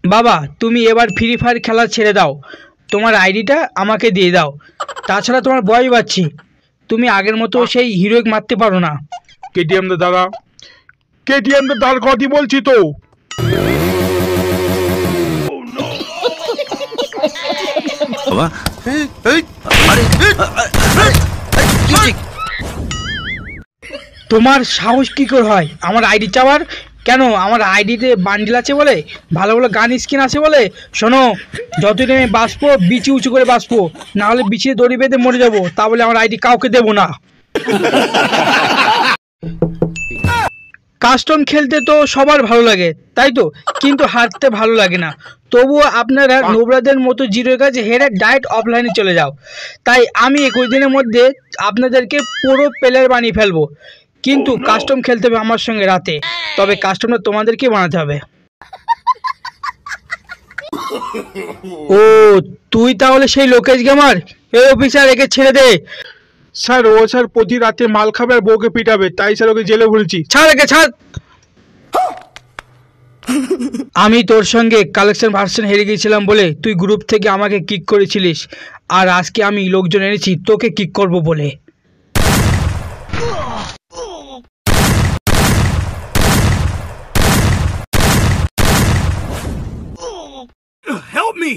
বাবা তুমি এবার ফ্রি ফায়ার খেলা ছেড়ে দাও, তোমার আইডিটা আমাকে দিয়ে দাও। তাছাড়া তোমার বয়স বাড়ছে, তুমি আগের মতো সেই হিরোইক মারতে পারো না। কেটিএম দা দাদা, কেটিএম দা দাদার কথাই বলছি তো। বাবা আরে তোমার সাহস কী করে হয় আমার আইডি চাওয়ার? কেন আমার আইডিতে বান্ডিল আছে বলে, ভালো ভালো গান স্কিন আছে বলে? শোনো, যতদিন আমি বাঁচবো বিচি উঁচু করে বাঁচবো, না হলে বিচিয়ে দড়ি বেঁধে মরে যাবো, তা বলে আমার আইডি কাউকে দেবো না। কাস্টম খেলতে তো সবার ভালো লাগে তাই তো, কিন্তু হারতে ভালো লাগে না। তবুও আপনারা নোবরাদের মতো জিরোর কাছে হেরে ডাইরেক্ট অফলাইনে চলে যাও। তাই আমি 21 দিনের মধ্যে আপনাদেরকে পুরো প্লেয়ার বানিয়ে ফেলবো, কিন্তু কাস্টম খেলতে হবে আমার সঙ্গে রাতে। তবে কাস্টমটা তোমাদেরকে বানাতে হবে। ও তুই তাহলে সেই লোকেশ গেমার? এই অফিসার, একে ছেড়ে দে। স্যার ও স্যার প্রতি রাতে মাল খাবে আর বউকে পিটাবে, তাই স্যার ওকে জেলে ভরেছি। ছাড় একে, ছাড়। আমি তোর সঙ্গে কালেকশন ভার্সন হেরে গিয়েছিলাম বলে তুই গ্রুপ থেকে আমাকে কিক করেছিলিস, আর আজকে আমি লোকজন এনেছি তোকে কিক করব বলে। help me